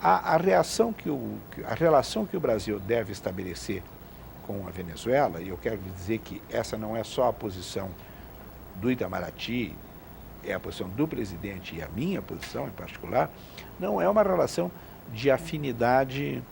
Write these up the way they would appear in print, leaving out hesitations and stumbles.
A relação que o Brasil deve estabelecer com a Venezuela, e eu quero dizer que essa não é só a posição do Itamaraty, é a posição do presidente e a minha posição em particular, não é uma relação de afinidade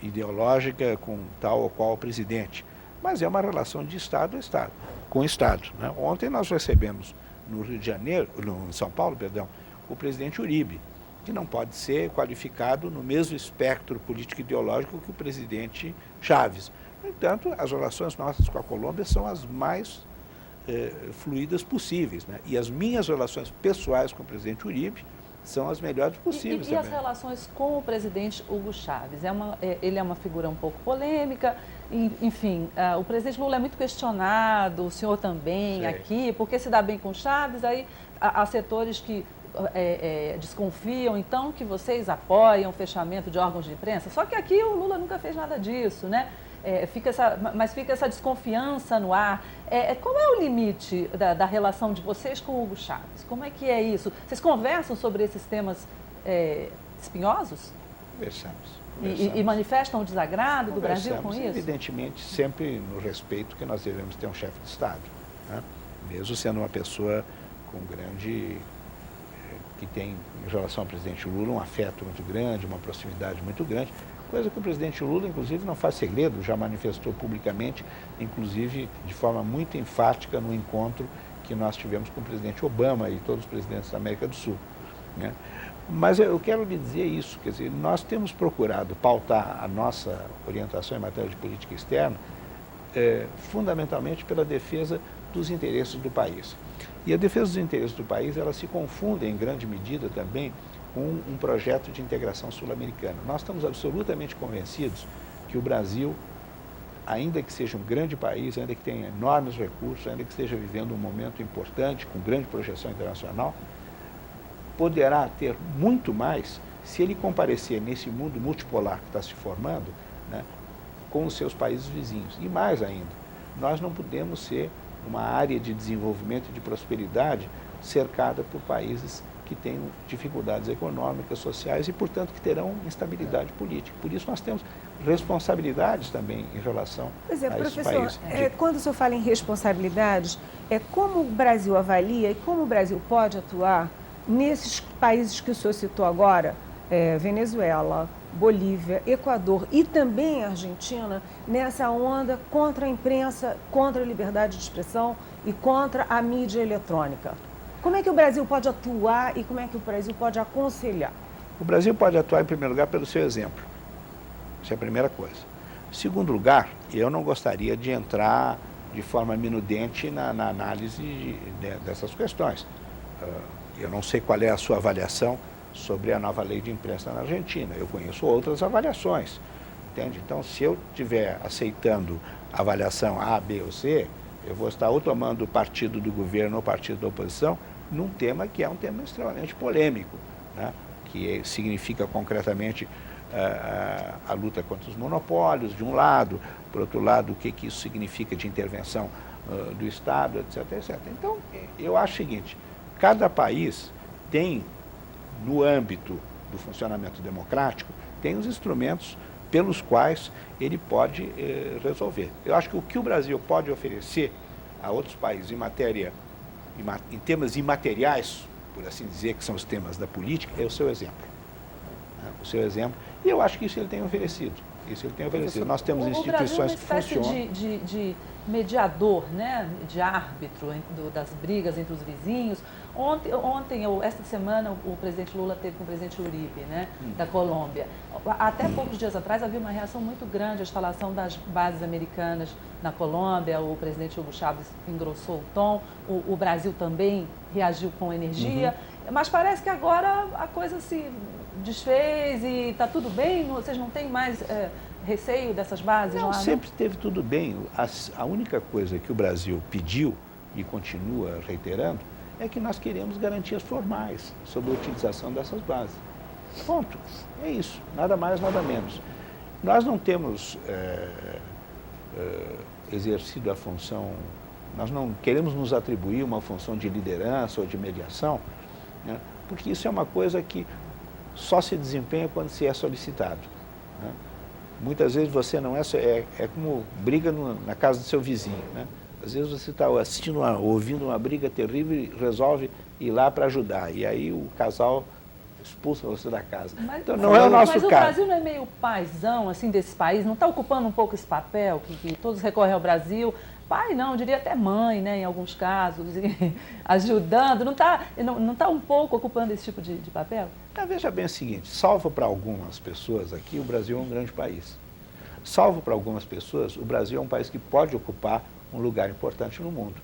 ideológica com tal ou qual presidente, mas é uma relação de Estado a Estado, com Estado, né? Ontem nós recebemos no Rio de Janeiro, no São Paulo, perdão, o presidente Uribe, que não pode ser qualificado no mesmo espectro político-ideológico que o presidente Chaves. No entanto, as relações nossas com a Colômbia são as mais fluídas possíveis, né? E as minhas relações pessoais com o presidente Uribe são as melhores possíveis. E as relações com o presidente Hugo Chávez? Ele é uma figura um pouco polêmica, enfim, o presidente Lula é muito questionado, o senhor também aqui, porque se dá bem com Chávez, aí há setores que desconfiam, então, que vocês apoiam o fechamento de órgãos de imprensa, só que aqui o Lula nunca fez nada disso, né? Mas fica essa desconfiança no ar. Qual é o limite da relação de vocês com o Hugo Chávez? Como é que é isso? Vocês conversam sobre esses temas espinhosos? Conversamos. E manifestam o desagrado do Brasil com isso? Evidentemente, sempre no respeito que nós devemos ter um chefe de Estado, né? Mesmo sendo uma pessoa com grande... que tem, em relação ao presidente Lula, um afeto muito grande, uma proximidade muito grande, coisa que o presidente Lula, inclusive, não faz segredo, já manifestou publicamente, inclusive de forma muito enfática no encontro que nós tivemos com o presidente Obama e todos os presidentes da América do Sul, né? Mas eu quero lhe dizer isso, quer dizer, nós temos procurado pautar a nossa orientação em matéria de política externa fundamentalmente pela defesa dos interesses do país. E a defesa dos interesses do país, ela se confunde em grande medida também com um projeto de integração sul-americana. Nós estamos absolutamente convencidos que o Brasil, ainda que seja um grande país, ainda que tenha enormes recursos, ainda que esteja vivendo um momento importante, com grande projeção internacional, poderá ter muito mais se ele comparecer nesse mundo multipolar que está se formando, né, com os seus países vizinhos. E mais ainda, nós não podemos ser uma área de desenvolvimento e de prosperidade cercada por países que têm dificuldades econômicas, sociais e, portanto, que terão instabilidade política. Por isso, nós temos responsabilidades também em relação a esses países. Quando o senhor fala em responsabilidades, como o Brasil avalia e como o Brasil pode atuar nesses países que o senhor citou agora, Venezuela, Bolívia, Equador e também Argentina, nessa onda contra a imprensa, contra a liberdade de expressão e contra a mídia eletrônica? Como é que o Brasil pode atuar e como é que o Brasil pode aconselhar? O Brasil pode atuar, em primeiro lugar, pelo seu exemplo. Essa é a primeira coisa. Em segundo lugar, eu não gostaria de entrar de forma minudente na análise dessas questões. Eu não sei qual é a sua avaliação sobre a nova lei de imprensa na Argentina. Eu conheço outras avaliações, entende? Então, se eu estiver aceitando a avaliação A, B ou C, eu vou estar ou tomando partido do governo ou partido da oposição num tema que é um tema extremamente polêmico, né? Que significa concretamente a luta contra os monopólios, de um lado, por outro lado, o que isso significa de intervenção do Estado, etc, etc. Então, eu acho o seguinte, cada país tem, no âmbito do funcionamento democrático, tem os instrumentos pelos quais ele pode resolver. Eu acho que o que o Brasil pode oferecer a outros países em temas imateriais, por assim dizer, que são os temas da política, é o seu exemplo. O seu exemplo. E eu acho que isso ele tem oferecido. Isso ele tem oferecido. Nós temos instituições que funcionam. O Brasil é uma espécie de mediador, né, de árbitro das brigas entre os vizinhos. Esta semana, o presidente Lula teve com o presidente Uribe, né, da Colômbia. Até poucos dias atrás havia uma reação muito grande à instalação das bases americanas na Colômbia. O presidente Hugo Chávez engrossou o tom, o Brasil também reagiu com energia. Mas parece que agora a coisa se desfez e está tudo bem? Vocês não têm mais receio dessas bases lá? Não, sempre teve tudo bem. A única coisa que o Brasil pediu e continua reiterando é que nós queremos garantias formais sobre a utilização dessas bases. Ponto. É isso. Nada mais, nada menos. Nós não temos exercido a função, nós não queremos nos atribuir uma função de liderança ou de mediação, né, porque isso é uma coisa que só se desempenha quando se é solicitado, né? Muitas vezes você não é como briga na casa do seu vizinho, né? Às vezes você está ouvindo uma briga terrível e resolve ir lá para ajudar, e aí o casal expulsa você da casa. Então não é o nosso caso. Mas o Brasil não é meio paizão assim desse país? Não está ocupando um pouco esse papel que todos recorrem ao Brasil? Pai não, eu diria até mãe, né, em alguns casos, ajudando. Não está um pouco ocupando esse tipo de papel? Veja bem o seguinte, salvo para algumas pessoas aqui, o Brasil é um grande país. Salvo para algumas pessoas, o Brasil é um país que pode ocupar um lugar importante no mundo,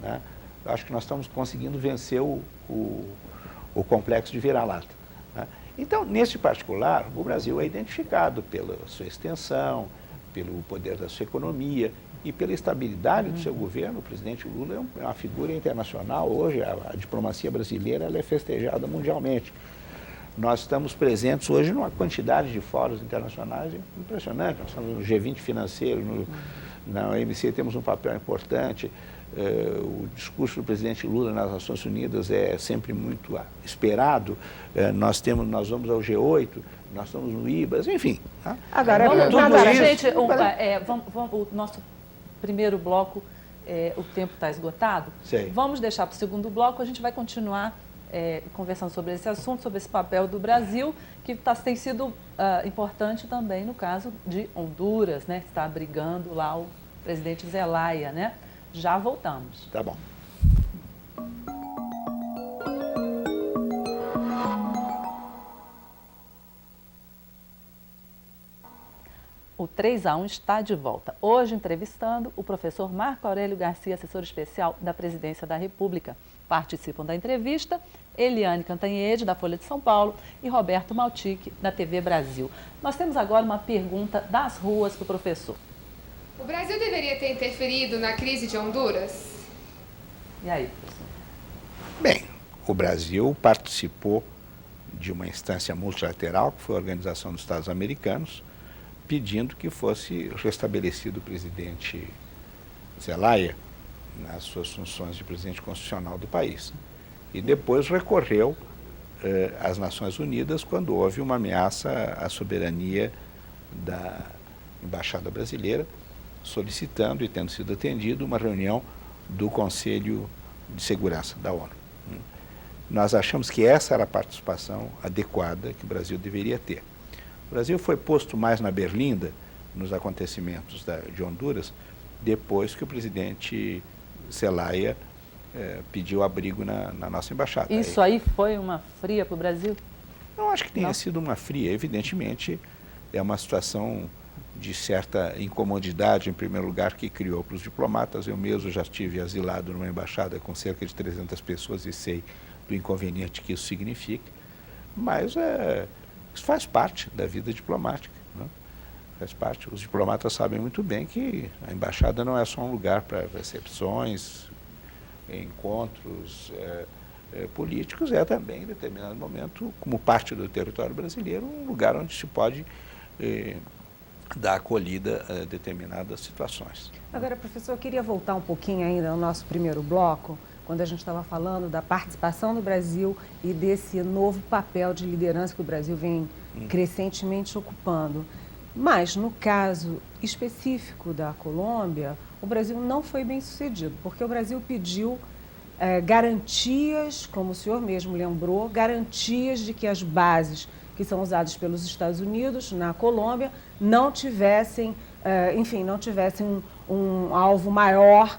né? Eu acho que nós estamos conseguindo vencer o complexo de vira-lata, né? Então, nesse particular, o Brasil é identificado pela sua extensão, pelo poder da sua economia e pela estabilidade do seu governo. O presidente Lula é uma figura internacional. Hoje, a diplomacia brasileira ela é festejada mundialmente. Nós estamos presentes hoje numa quantidade de fóruns internacionais impressionante. Nós estamos no G20 financeiro, na OMC temos um papel importante. O discurso do presidente Lula nas Nações Unidas é sempre muito esperado. Nós vamos ao G8, nós estamos no IBAS, enfim. Tá? Agora, gente, o nosso primeiro bloco, o tempo está esgotado. Sei. Vamos deixar para o segundo bloco, a gente vai continuar conversando sobre esse assunto, sobre esse papel do Brasil, que tem sido importante também no caso de Honduras, né? Está abrigando lá o presidente Zelaya, né? Já voltamos. Tá bom. O 3-1 está de volta. Hoje entrevistando o professor Marco Aurélio Garcia, assessor especial da Presidência da República. Participam da entrevista Eliane Cantanhede, da Folha de São Paulo, e Roberto Maltic, da TV Brasil. Nós temos agora uma pergunta das ruas para o professor. O Brasil deveria ter interferido na crise de Honduras? E aí, professor? Bem, o Brasil participou de uma instância multilateral, que foi a Organização dos Estados Americanos, pedindo que fosse restabelecido o presidente Zelaya nas suas funções de presidente constitucional do país. E depois recorreu às Nações Unidas quando houve uma ameaça à soberania da Embaixada Brasileira, solicitando e tendo sido atendido uma reunião do Conselho de Segurança da ONU. Nós achamos que essa era a participação adequada que o Brasil deveria ter. O Brasil foi posto mais na berlinda nos acontecimentos de Honduras depois que o presidente Zelaya pediu abrigo na nossa embaixada. Isso aí foi uma fria para o Brasil? Não acho que tenha sido uma fria. Evidentemente, é uma situação de certa incomodidade, em primeiro lugar, que criou para os diplomatas. Eu mesmo já estive asilado numa embaixada com cerca de 300 pessoas e sei do inconveniente que isso significa. Mas isso faz parte da vida diplomática, né? Faz parte. Os diplomatas sabem muito bem que a embaixada não é só um lugar para recepções, encontros políticos, é também, em determinado momento, como parte do território brasileiro, um lugar onde se pode dar acolhida a determinadas situações. Agora, professor, eu queria voltar um pouquinho ainda ao nosso primeiro bloco, quando a gente estava falando da participação do Brasil e desse novo papel de liderança que o Brasil vem crescentemente ocupando. Mas, no caso específico da Colômbia, o Brasil não foi bem sucedido, porque o Brasil pediu garantias, como o senhor mesmo lembrou, garantias de que as bases que são usadas pelos Estados Unidos na Colômbia não tivessem, um alvo maior,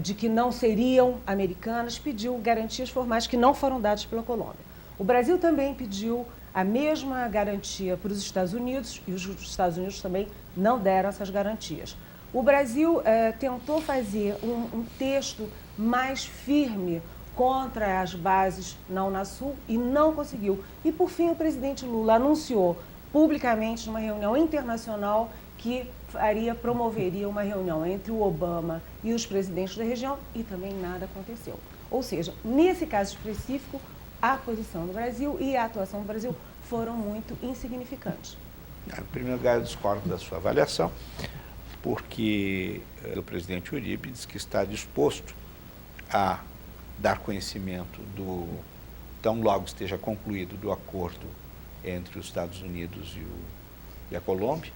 de que não seriam americanas, pediu garantias formais que não foram dadas pela Colômbia. O Brasil também pediu a mesma garantia para os Estados Unidos e os Estados Unidos também não deram essas garantias. O Brasil tentou fazer um texto mais firme contra as bases na Unasul e não conseguiu. E, por fim, o presidente Lula anunciou publicamente numa reunião internacional que promoveria uma reunião entre o Obama e os presidentes da região e também nada aconteceu. Ou seja, nesse caso específico, a posição do Brasil e a atuação do Brasil foram muito insignificantes. Em primeiro lugar, eu discordo da sua avaliação, porque o presidente Uribe diz que está disposto a dar conhecimento tão logo esteja concluído do acordo entre os Estados Unidos e a Colômbia.